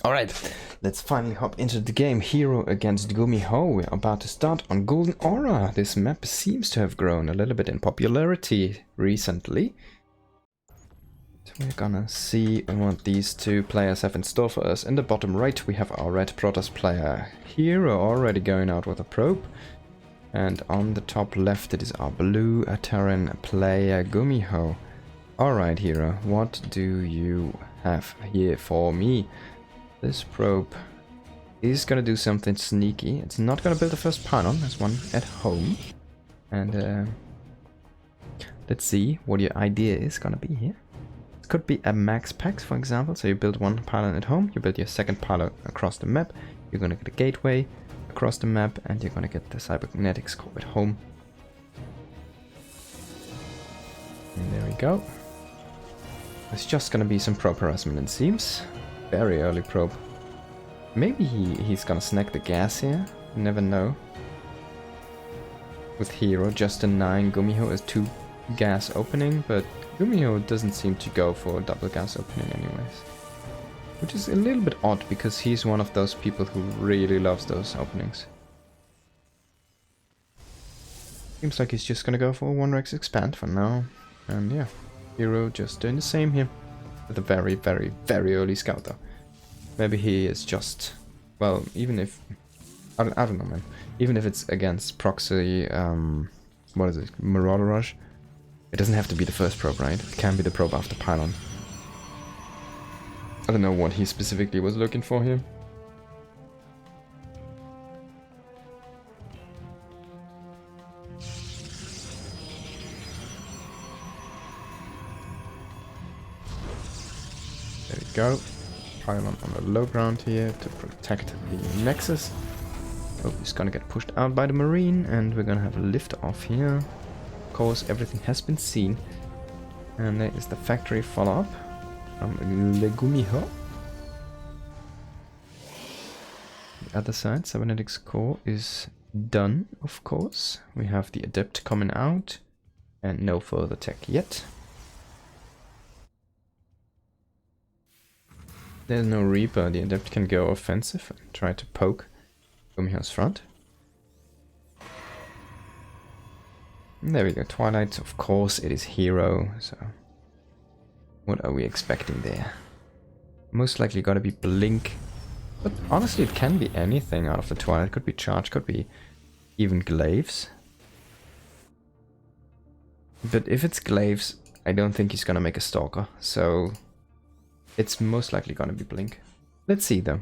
Alright, let's finally hop into the game. herO against Gumiho. We're about to start on Golden Aura. This map seems to have grown a little bit in popularity recently. So we're gonna see what these two players have in store for us. In the bottom right we have our red Protoss player herO already going out with a probe. And on the top left it is our blue Terran player Gumiho. Alright herO, what do you have here for me? This probe is gonna do something sneaky. It's not gonna build the first pylon, there's one at home. And let's see what your idea is gonna be here. It could be a max packs, for example. So you build one pylon at home, you build your second pylon across the map, you're gonna get a gateway across the map, and you're gonna get the cybernetics core at home. And there we go. It's just gonna be some probe harassment, it seems. Very early probe. Maybe he's gonna snag the gas here. You never know. With herO, just a 9. Gumiho is 2 gas opening, but Gumiho doesn't seem to go for a double gas opening anyways. Which is a little bit odd, because he's one of those people who really loves those openings. Seems like he's just gonna go for a 1-Rex expand for now. And yeah, herO just doing the same here. With a very, very, very early scout though. Maybe he is just, well, even if, I don't know man, even if it's against proxy, what is it, Marauder Rush, it doesn't have to be the first probe, right? It can be the probe after pylon. I don't know what he specifically was looking for here. There we go. Pylon on the low ground here to protect the Nexus. Oh, he's gonna get pushed out by the Marine, and we're gonna have a lift off here. Of course, everything has been seen. And there is the factory follow-up from Gumiho. The other side, cybernetics core is done, of course. We have the adept coming out, and no further tech yet. There's no Reaper, the adept can go offensive and try to poke Gumiho's front. And there we go, Twilight, of course it is herO, so what are we expecting there? Most likely gotta be Blink, but honestly it can be anything out of the Twilight, could be Charge, could be even Glaives. But if it's Glaives, I don't think he's gonna make a Stalker, so it's most likely gonna be Blink. Let's see though.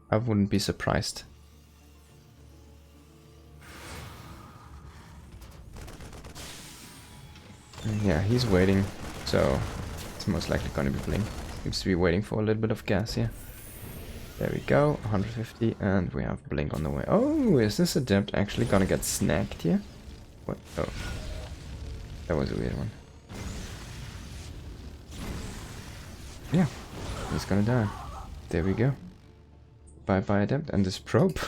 I wouldn't be surprised. And yeah, he's waiting, so it's most likely gonna be Blink. Seems to be waiting for a little bit of gas here. There we go, 150, and we have Blink on the way. Oh, is this adept actually gonna get snagged here? What? Oh, that was a weird one. Yeah, he's gonna die. There we go. Bye bye adept. And this probe.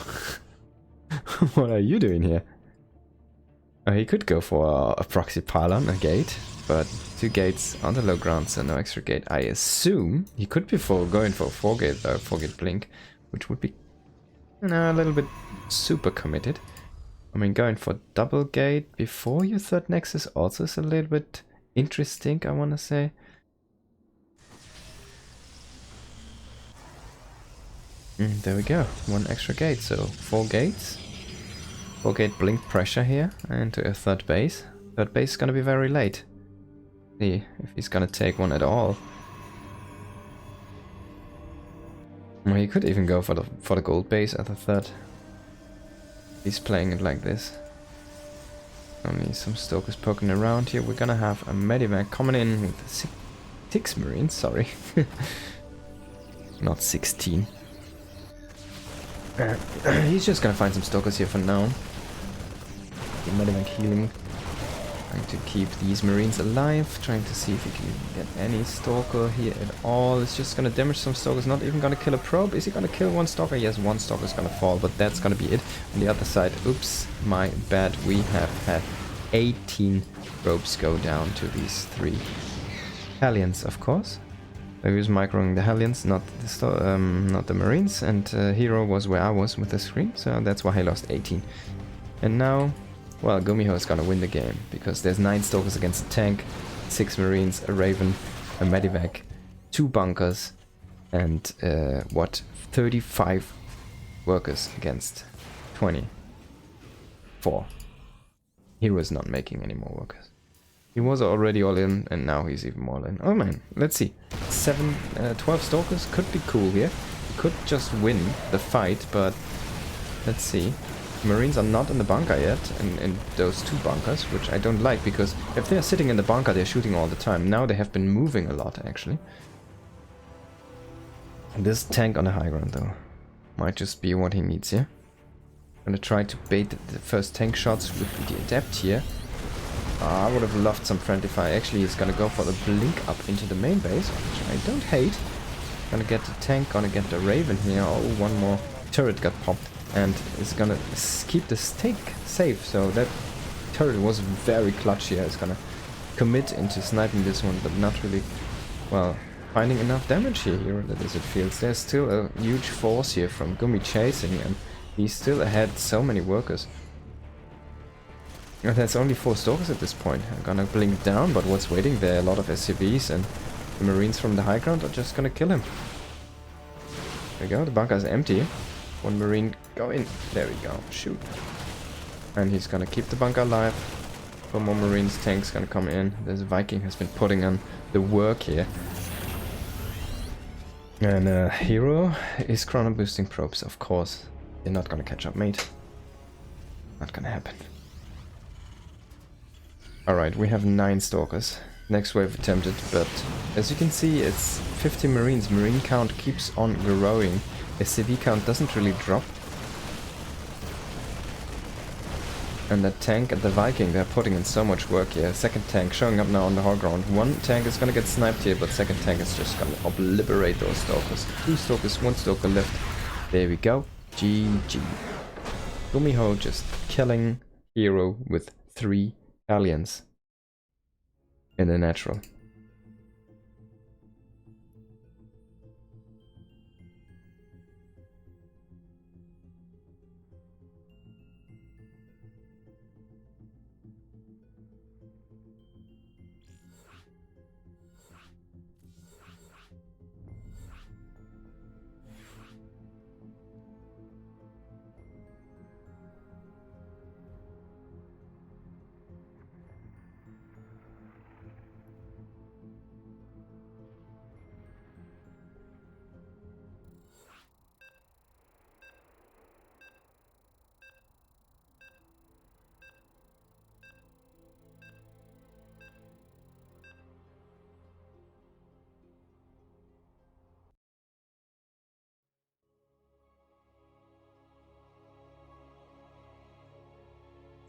What are you doing here? He could go for a proxy pylon, a gate, but 2 gates on the low ground, so no extra gate. I assume he could be going for a 4-gate blink, which would be a little bit super committed. I mean, going for double gate before your 3rd nexus also is a little bit interesting, I wanna say. There we go, 1 extra gate, so 4 gates. 4-gate blink pressure here into a 3rd base. 3rd base is gonna be very late. See if he's gonna take one at all. Well, he could even go for the gold base at the 3rd. He's playing it like this. Only some Stokers poking around here. We're gonna have a Medivac coming in with 6 Marines, sorry. Not 16. He's just gonna find some Stalkers here for now. The Medivac healing. Trying to keep these Marines alive. Trying to see if he can get any Stalker here at all. It's just gonna damage some Stalkers. Not even gonna kill a probe. Is he gonna kill 1 Stalker? Yes, 1 Stalker is gonna fall, but that's gonna be it. On the other side, oops, my bad. We have had 18 probes go down to these 3 Hellions, of course. I was microing the Hellions, not the Marines, and herO was where I was with the screen, so that's why I lost 18. And now, well, Gumiho is gonna win the game, because there's 9 Stalkers against a tank, 6 Marines, a Raven, a Medivac, 2 bunkers, and 35 workers against 24. herO is not making any more workers. He was already all in, and now he's even more in. Oh man, let's see. 12 Stalkers could be cool here. He could just win the fight, but let's see. Marines are not in the bunker yet, in those 2 bunkers, which I don't like, because if they're sitting in the bunker, they're shooting all the time. Now they have been moving a lot, actually. And this tank on the high ground, though, might just be what he needs here. I'm gonna try to bait the first tank shots with the Adept here. I would have loved some friendly fire. Actually, he's gonna go for the blink up into the main base, which I don't hate. Gonna get the tank, gonna get the Raven here. Oh, one more turret got popped. And is gonna keep the stake safe. So that turret was very clutch here. It's gonna commit into sniping this one, but not really, well, finding enough damage here, as it feels. There's still a huge force here from Gumi chasing, and he's still ahead so many workers. And there's only 4 Stalkers at this point. I'm gonna blink down, but what's waiting there? A lot of SCVs, and the Marines from the high ground are just gonna kill him. There we go, the bunker is empty. 1 Marine, go in. There we go, shoot. And he's gonna keep the bunker alive. 4 more Marines, tanks gonna come in. This Viking has been putting on the work here. And herO is chrono boosting probes, of course. They're not gonna catch up, mate. Not gonna happen. Alright, we have 9 Stalkers. Next wave attempted, but as you can see, it's 50 Marines. Marine count keeps on growing. SCV count doesn't really drop. And the tank and the Viking, they're putting in so much work here. Second tank showing up now on the high ground. 1 tank is gonna get sniped here, but second tank is just gonna obliterate those Stalkers. 2 Stalkers, 1 Stalker left. There we go. GG. Gumiho just killing herO with 3 Hellions in the natural.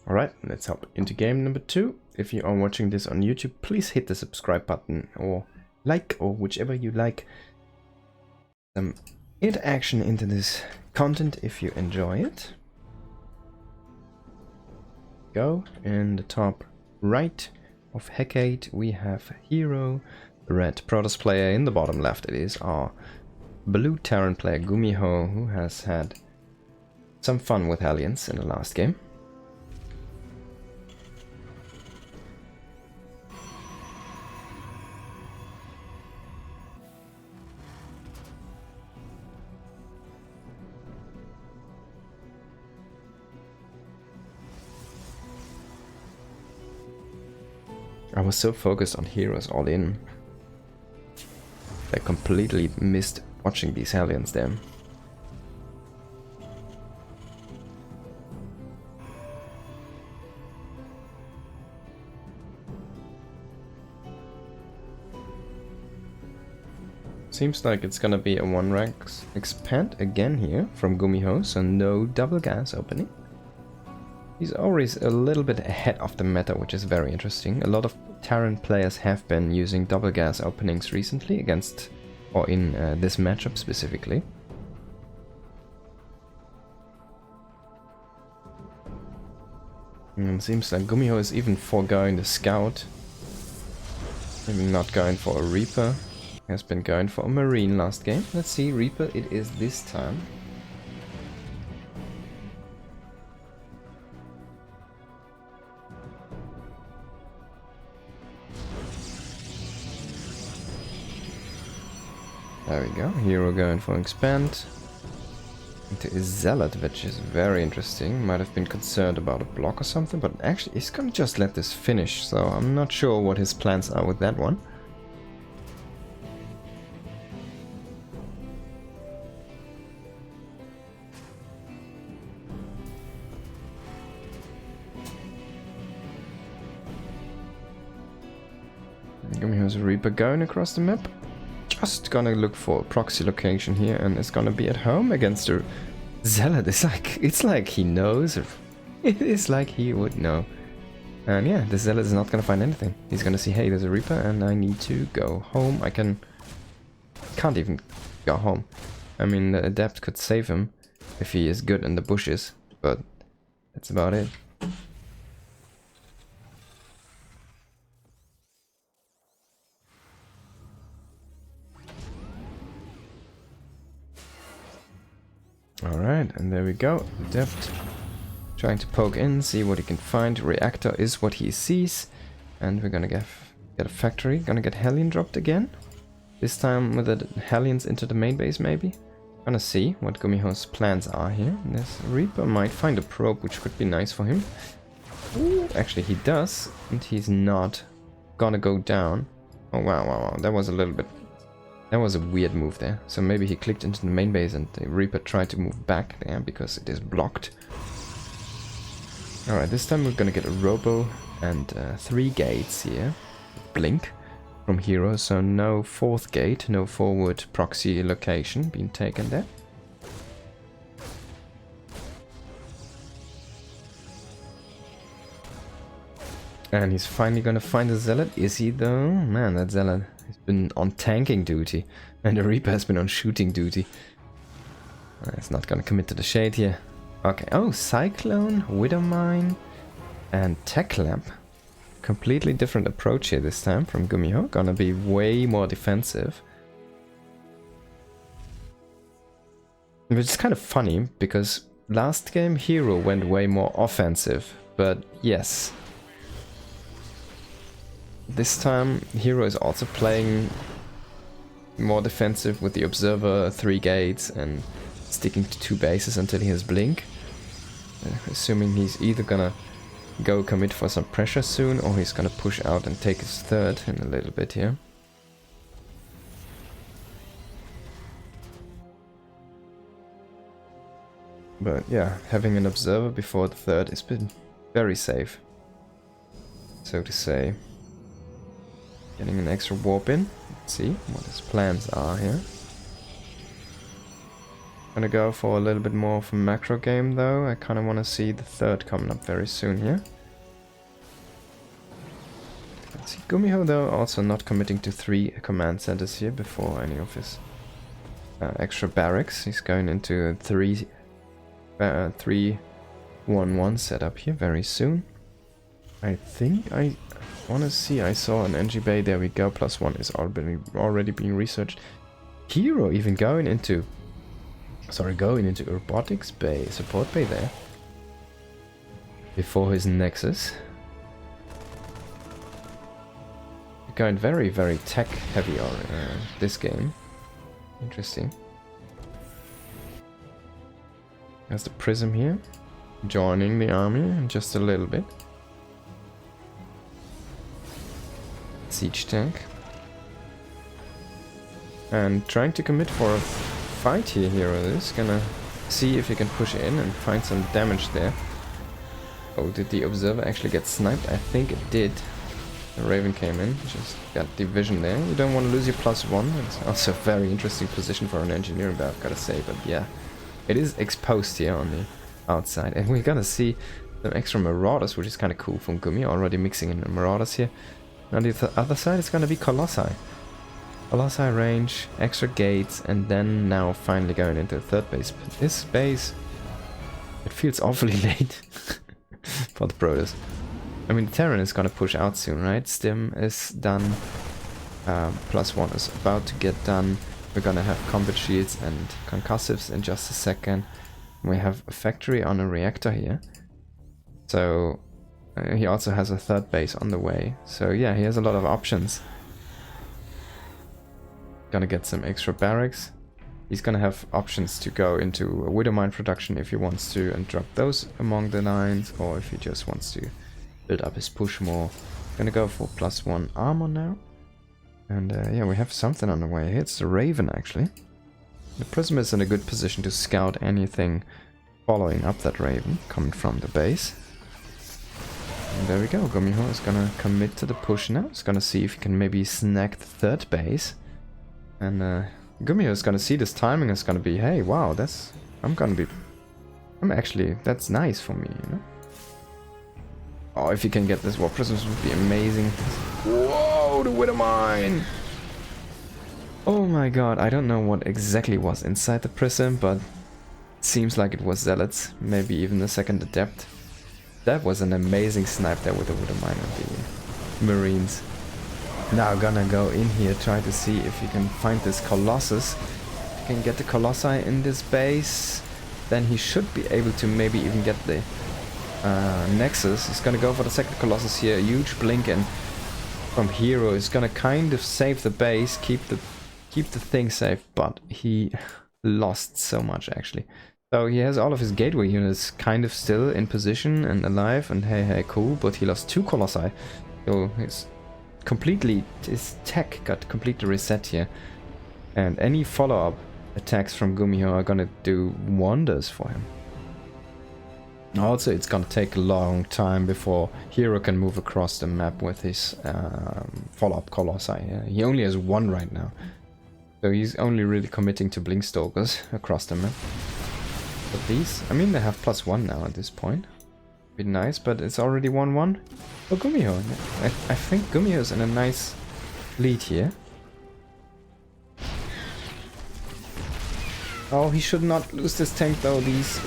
Alright, let's hop into game number 2. If you are watching this on YouTube, please hit the subscribe button or like, or whichever you like. Some interaction into this content if you enjoy it. Go in the top right of Hecate we have herO, the red Protoss player. In the bottom left it is our blue Terran player Gumiho, who has had some fun with Hellions in the last game. I was so focused on heroes all in. I completely missed watching these Hellions there. Seems like it's gonna be a 1 rank expand again here from Gumiho, so no double gas opening. He's always a little bit ahead of the meta, which is very interesting. A lot of Terran players have been using double gas openings recently against, or in this matchup specifically. And it seems like Gumiho is even foregoing the scout. Maybe not going for a Reaper. Has been going for a Marine last game. Let's see, Reaper it is this time. There we go, herO going for expand. Into a Zealot, which is very interesting. Might have been concerned about a block or something, but actually he's gonna just let this finish, so I'm not sure what his plans are with that one. Gumiho's Reaper going across the map. Just gonna look for a proxy location here, and it's gonna be at home against a Zealot. It's like he knows, or it is like he would know. And yeah, the Zealot is not gonna find anything. He's gonna see, hey, there's a Reaper, and I need to go home. Can't even go home. I mean, the Adept could save him if he is good in the bushes, but that's about it. Alright, and there we go. Adept trying to poke in, see what he can find. Reactor is what he sees. And we're gonna get a factory. Gonna get Hellion dropped again. This time with the Hellions into the main base maybe. Gonna see what Gumiho's plans are here. This Reaper might find a probe, which could be nice for him. Ooh, actually he does. And he's not gonna go down. Oh wow. That was a little bit... That was a weird move there. So maybe he clicked into the main base and the Reaper tried to move back there because it is blocked. Alright, this time we're gonna get a Robo and 3 gates here. Blink from herO, so no 4th gate, no forward proxy location being taken there. And he's finally gonna find a Zealot. Is he though? Man, that Zealot has been on tanking duty. And the Reaper has been on shooting duty. He's not gonna commit to the shade here. Okay, oh, Cyclone, Widowmine, and Tech Lab. Completely different approach here this time from Gumiho. Gonna be way more defensive. Which is kind of funny, because last game herO went way more offensive. But yes. This time herO is also playing more defensive with the Observer, 3 gates, and sticking to 2 bases until he has Blink. Assuming he's either gonna go commit for some pressure soon, or he's gonna push out and take his 3rd in a little bit here. But yeah, having an Observer before the 3rd has been very safe, so to say. Getting an extra warp in. Let's see what his plans are here. Gonna go for a little bit more of a macro game though. I kind of want to see the 3rd coming up very soon here. Let's see, Gumiho though also not committing to 3 command centers here before any of his extra barracks. He's going into a 3-1-1 setup here very soon. I think I want to see, I saw an NG bay, there we go, +1 is already being researched. herO even going into robotics bay, support bay there. Before his Nexus. Going very, very tech heavy on this game. Interesting. There's the Prism here. Joining the army in just a little bit. Siege tank. And trying to commit for a fight here, herO is gonna see if he can push in and find some damage there. Oh, did the Observer actually get sniped? I think it did. The Raven came in, just got division there. You don't want to lose your +1. It's also a very interesting position for an engineering bat, I've gotta say, but yeah. It is exposed here on the outside, and we're gonna see some extra Marauders, which is kind of cool from Gumi, already mixing in the Marauders here. On the other side, it's gonna be Colossi. Colossi range, extra gates, and then now finally going into the 3rd base. But this base, it feels awfully late for the Protoss. I mean, Terran is gonna push out soon, right? Stim is done. +1 is about to get done. We're gonna have combat shields and concussives in just a second. We have a factory on a reactor here. So he also has a third base on the way. So yeah, he has a lot of options. Gonna get some extra barracks. He's gonna have options to go into a widow mine production if he wants to and drop those among the lines, or if he just wants to build up his push more. Gonna go for +1 armor now. And yeah, we have something on the way here. It's the Raven actually. The Prism is in a good position to scout anything following up that Raven coming from the base. And there we go. Gumiho is gonna commit to the push now. He's gonna see if he can maybe snag the third base. And Gumiho is gonna see this timing is gonna be, hey, wow, that's that's nice for me, you know. Oh, if he can get this Warp Prisms would be amazing. Whoa, the Widow Mine! Oh my god, I don't know what exactly was inside the prism, but it seems like it was Zealots, maybe even the second Adept. That was an amazing snipe there with the Widow Mine and the Marines. Now gonna go in here, try to see if you can find this Colossus. If you can get the Colossi in this base, then he should be able to maybe even get the Nexus. He's gonna go for the second Colossus here, a huge blink, and from herO is gonna kind of save the base, keep the thing safe, but he lost so much actually. So he has all of his gateway units kind of still in position and alive, and hey cool, but he lost 2 Colossi. So his tech got completely reset here. And any follow-up attacks from Gumiho are gonna do wonders for him. Also, it's gonna take a long time before herO can move across the map with his follow-up Colossi. He only has 1 right now. So he's only really committing to Blink Stalkers across the map. But these, I mean, they have +1 now at this point. Be nice, but it's already 1-1. Oh, Gumiho. I think Gumiho is in a nice lead here. Oh, he should not lose this tank though. These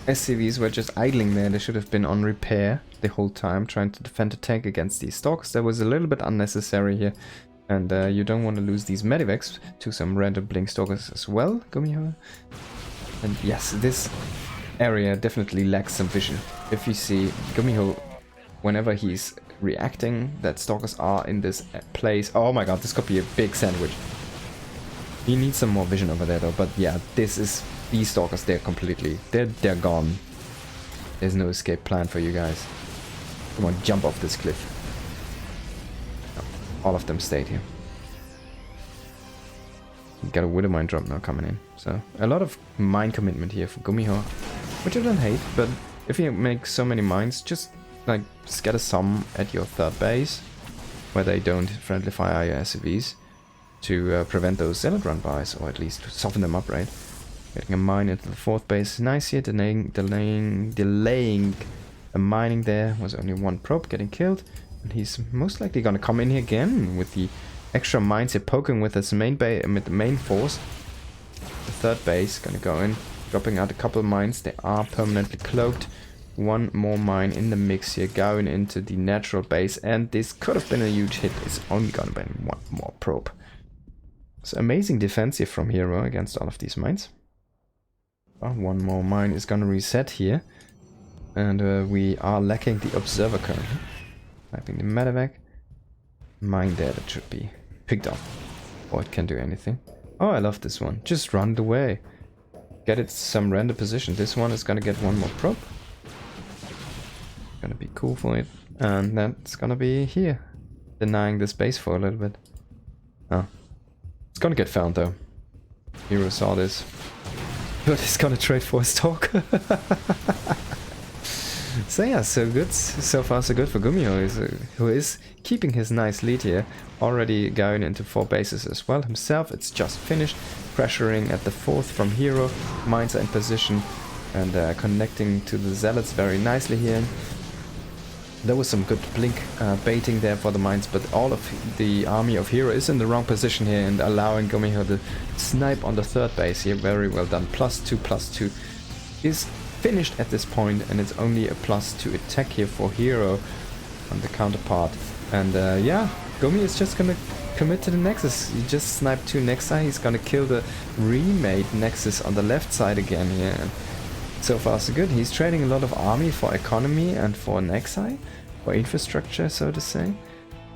SCVs were just idling there. They should have been on repair the whole time, trying to defend the tank against these stalkers. That was a little bit unnecessary here. And you don't want to lose these medivacs to some random blink stalkers as well, Gumiho. And yes, this area definitely lacks some vision. If you see Gumiho, whenever he's reacting, that stalkers are in this place. Oh my god, this could be a big sandwich. He needs some more vision over there though, but yeah, these stalkers, they're gone. There's no escape plan for you guys. Come on, jump off this cliff. All of them stayed here. Got a Widow Mine drop now coming in. So a lot of mine commitment here for Gumiho, which I don't hate, but if you make so many mines, just like scatter some at your third base, where they don't friendly fire your SCVs, to prevent those Zealot run-bys, or at least soften them up, right? Getting a mine into the fourth base, nice here, delaying a mining there, was only 1 probe getting killed. And he's most likely gonna come in here again with the extra mines here, poking with his main with the main force. The third base gonna go in, dropping out a couple of mines. They are permanently cloaked. 1 more mine in the mix here, going into the natural base, and this could have been a huge hit. It's only gonna be 1 more probe. So amazing defense here from herO against all of these mines. 1 more mine is gonna reset here, and we are lacking the observer currently. Typing the medevac. Mine there that should be picked up. Or it can do anything. Oh, I love this one. Just run it away. Get it some random position. This one is gonna get 1 more probe. Gonna be cool for it. And that's gonna be here. Denying the space for a little bit. Oh. It's gonna get found though. herO saw this. But he's gonna trade for a stalker. So yeah, so good. So far so good for Gumiho, who is keeping his nice lead here. Already going into 4 bases as well himself. It's just finished. Pressuring at the 4th from herO. Mines are in position and connecting to the Zealots very nicely here. There was some good blink baiting there for the mines, but all of the army of herO is in the wrong position here and allowing Gumiho to snipe on the 3rd base here. Very well done. +2/+2 is finished at this point, and it's only a +2 attack here for herO on the counterpart. And yeah, Gumi is just gonna commit to the Nexus. He just sniped 2 Nexi. He's gonna kill the remade Nexus on the left side again here. And so far so good. He's trading a lot of army for economy and for Nexi, for infrastructure, so to say.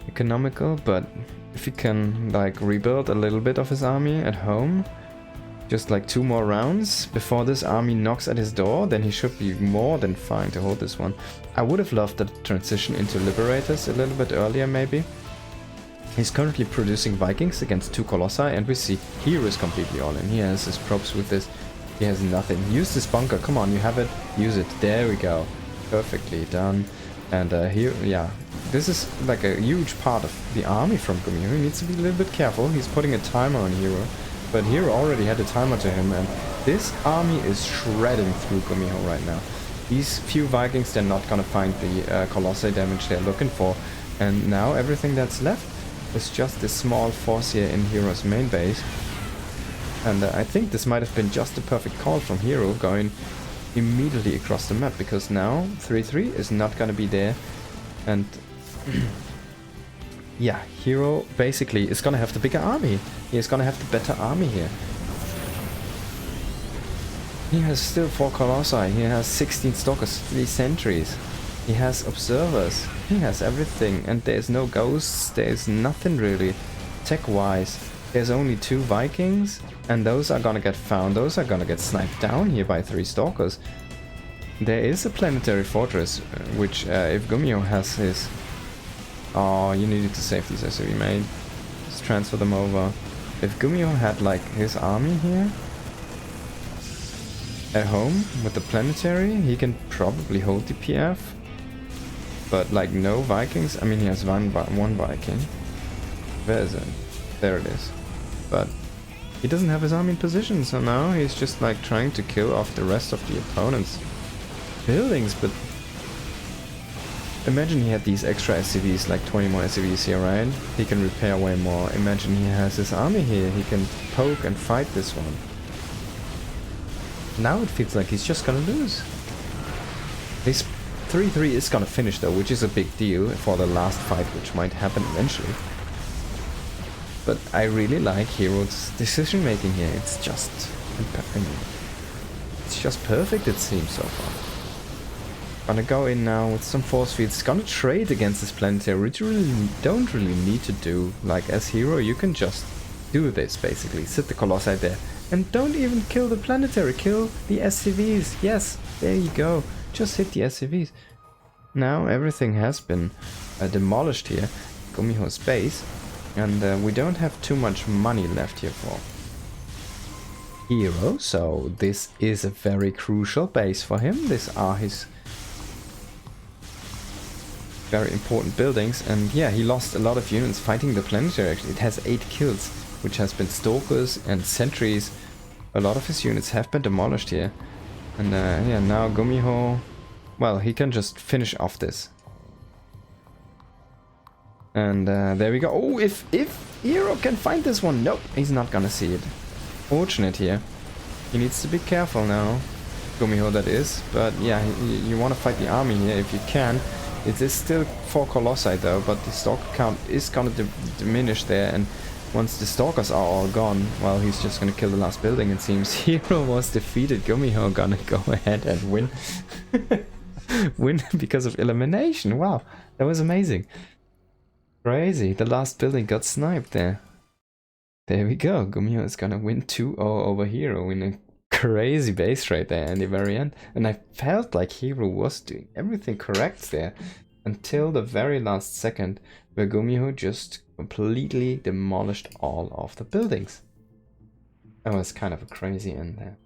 Economical, but if he can like rebuild a little bit of his army at home, just like 2 more rounds before this army knocks at his door, then he should be more than fine to hold this one. I would have loved the transition into Liberators a little bit earlier maybe. He's currently producing Vikings against 2 Colossi, and we see herO is completely all in. He has his probes with this. He has nothing. Use this bunker. Come on, you have it. Use it. There we go. Perfectly done. And here, yeah, this is like a huge part of the army from Gumiho. He needs to be a little bit careful. He's putting a timer on herO. But herO already had a timer to him, and this army is shredding through Gumiho right now. These few Vikings, they're not gonna find the Colossi damage they're looking for. And now everything that's left is just this small force here in herO's main base. And I think this might have been just the perfect call from herO, going immediately across the map, because now 3-3 is not gonna be there. And yeah, herO basically is gonna have the bigger army. He is gonna have the better army here. He has still 4 Colossi, he has 16 Stalkers, 3 Sentries. He has Observers, he has everything, and there's no Ghosts, there's nothing really tech-wise. There's only 2 Vikings, and those are gonna get found, those are gonna get sniped down here by 3 Stalkers. There is a Planetary Fortress, which if Gumiho has his... Oh, you needed to save these SUV, mate. Just transfer them over. If Gumiho had like his army here at home with the Planetary, he can probably hold the PF. But like no Vikings, I mean he has one Viking. Where is it? There it is. But he doesn't have his army in position, so now he's just like trying to kill off the rest of the opponent's buildings. But imagine he had these extra SCVs, like 20 more SCVs here, right? He can repair way more. Imagine he has his army here, he can poke and fight this one. Now it feels like he's just gonna lose. This 3-3 is gonna finish though, which is a big deal for the last fight, which might happen eventually. But I really like herO's decision making here. It's just perfect, it seems so far. Gonna go in now with some force fields. Gonna trade against this Planetary, which you really don't really need to do. Like as herO, you can just do this basically. Sit the Colossi there. And don't even kill the Planetary, kill the SCVs. Yes, there you go. Just hit the SCVs. Now everything has been demolished here. Gumiho's base. And we don't have too much money left here for herO. So this is a very crucial base for him. These are his very important buildings. And yeah, he lost a lot of units fighting the Planetary actually. It has 8 kills, which has been Stalkers and Sentries. A lot of his units have been demolished here. And yeah, now Gumiho, well, he can just finish off this. And there we go. Oh, if herO can find this one. Nope, he's not gonna see it. Fortunate here. He needs to be careful now. Gumiho, that is. But yeah, you want to fight the army here if you can. It is still 4 Colossi though, but the Stalker count is gonna diminish there. And once the Stalkers are all gone, well, he's just gonna kill the last building, it seems. herO was defeated. Gumiho gonna go ahead and win. Win because of elimination. Wow, that was amazing. Crazy, the last building got sniped there. There we go, Gumiho is gonna win 2-0 over herO in a crazy base trade there in the very end. And I felt like herO was doing everything correct there until the very last second, where Gumiho just completely demolished all of the buildings. That was kind of a crazy end there.